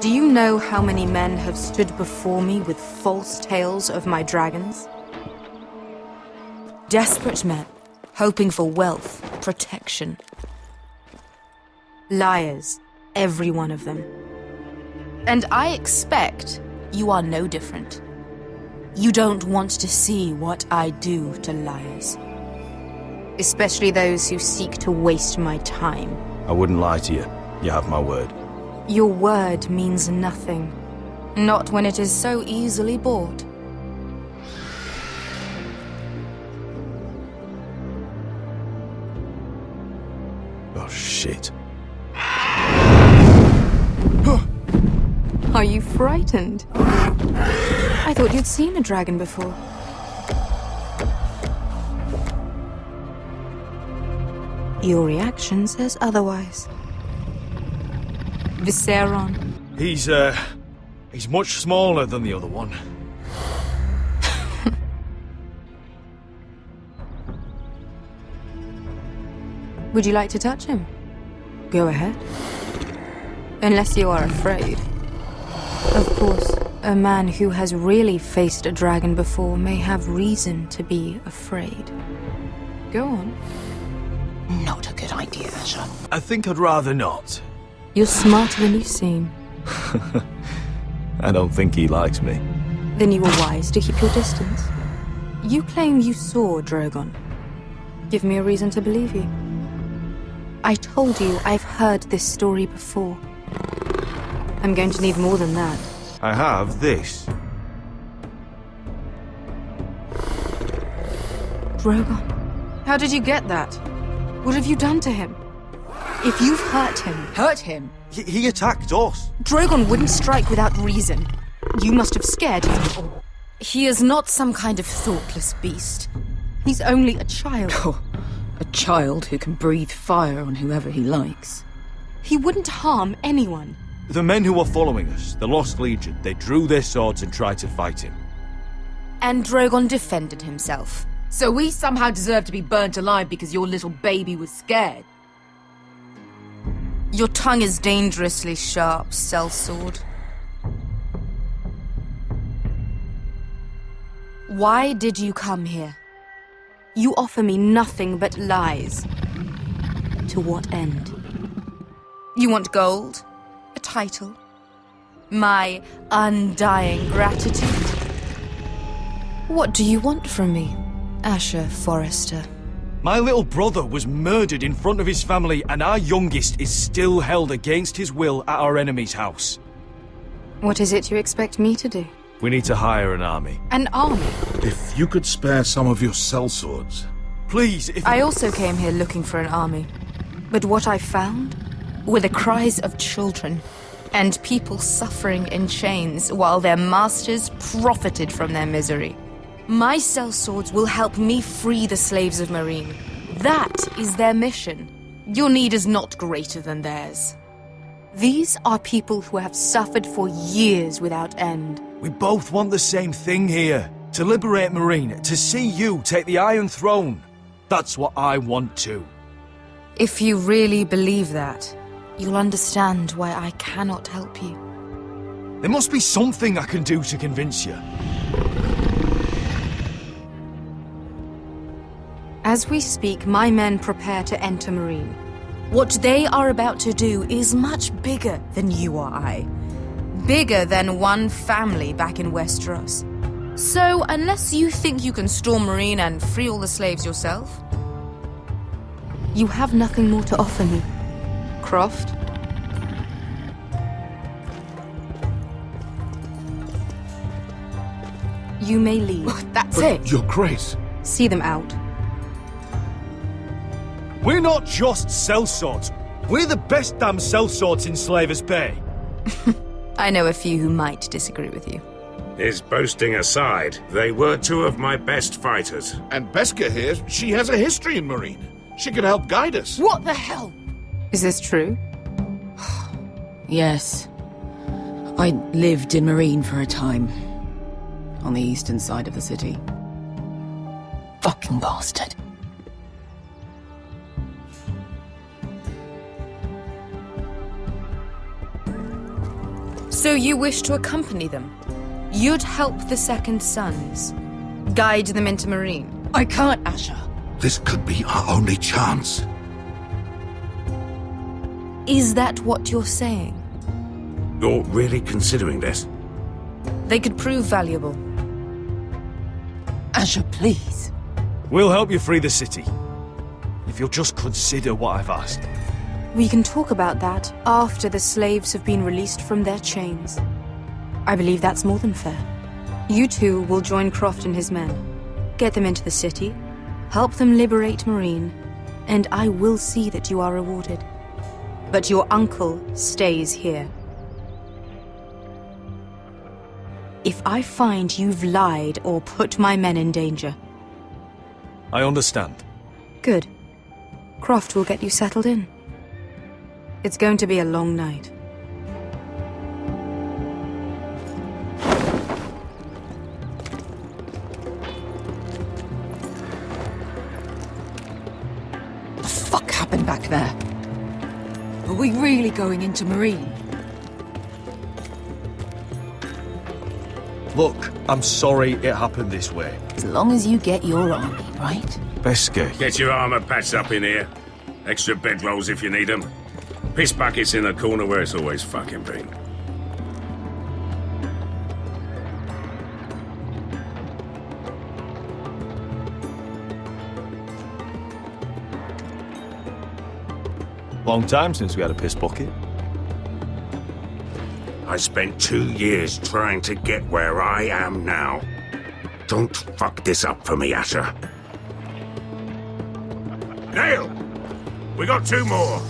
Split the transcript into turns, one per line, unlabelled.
Do you know how many men have stood before me with false tales of my dragons? Desperate men, hoping for wealth, protection. Liars, every one of them. And I expect you are no different. You don't want to see what I do to liars. Especially those who seek to waste my time.
I wouldn't lie to you. You have my word.
Your word means nothing. Not when it is so easily bought.
Oh, shit.
Are you frightened? I thought you'd seen a dragon before. Your reaction says otherwise. Viserion.
He's much smaller than the other one.
Would you like to touch him? Go ahead. Unless you are afraid. Of course, a man who has really faced a dragon before may have reason to be afraid. Go on.
Not a good idea, Asher.
I think I'd rather not.
You're smarter than you seem.
I don't think he likes me.
Then you were wise to keep your distance. You claim you saw Drogon. Give me a reason to believe you. I told you I've heard this story before. I'm going to need more than that.
I have this.
Drogon? How did you get that? What have you done to him? If you've hurt him...
Hurt him?
He attacked us.
Drogon wouldn't strike without reason. You must have scared him. Or... He is not some kind of thoughtless beast. He's only a child.
Oh, a child who can breathe fire on whoever he likes.
He wouldn't harm anyone.
The men who were following us, the Lost Legion, they drew their swords and tried to fight him.
And Drogon defended himself.
So we somehow deserve to be burnt alive because your little baby was scared?
Your tongue is dangerously sharp, sellsword. Why did you come here? You offer me nothing but lies. To what end? You want gold? A title? My undying gratitude? What do you want from me, Asher Forrester?
My little brother was murdered in front of his family, and our youngest is still held against his will at our enemy's house.
What is it you expect me to do?
We need to hire an army.
An army?
If you could spare some of your sellswords.
Please, if...
I also came here looking for an army. But what I found were the cries of children and people suffering in chains while their masters profited from their misery. My sellswords will help me free the slaves of Meereen. That is their mission. Your need is not greater than theirs. These are people who have suffered for years without end.
We both want the same thing here. To liberate Meereen, to see you take the Iron Throne. That's what I want too.
If you really believe that, you'll understand why I cannot help you.
There must be something I can do to convince you.
As we speak, my men prepare to enter Meereen. What they are about to do is much bigger than you or I. Bigger than one family back in Westeros. So, unless you think you can storm Meereen and free all the slaves yourself, you have nothing more to offer me, Croft. You may leave.
That's
But
it.
Your Grace.
See them out.
We're not just sellswords. We're the best damn sellswords in Slaver's Bay.
I know a few who might disagree with you.
His boasting aside, they were two of my best fighters.
And Beskha here, she has a history in Meereen. She could help guide us.
What the hell?
Is this true?
Yes. I lived in Meereen for a time. On the eastern side of the city. Fucking bastard.
So you wish to accompany them? You'd help the Second Sons? Guide them into Marine?
I can't, Asher.
This could be our only chance.
Is that what you're saying?
You're really considering this?
They could prove valuable.
Asher, please.
We'll help you free the city. If you'll just consider what I've asked.
We can talk about that after the slaves have been released from their chains. I believe that's more than fair. You two will join Croft and his men. Get them into the city, help them liberate Marine, and I will see that you are rewarded. But your uncle stays here. If I find you've lied or put my men in danger...
I understand.
Good. Croft will get you settled in. It's going to be a long night.
What the fuck happened back there? Are we really going into Marine?
Look, I'm sorry it happened this way.
As long as you get your army, right?
Beskay.
Get your armor patched up in here. Extra bedrolls if you need them. Piss buckets in the corner where it's always fucking been.
Long time since we had a piss bucket.
I spent 2 years trying to get where I am now. Don't fuck this up for me, Asher. Nail! We got 2 more.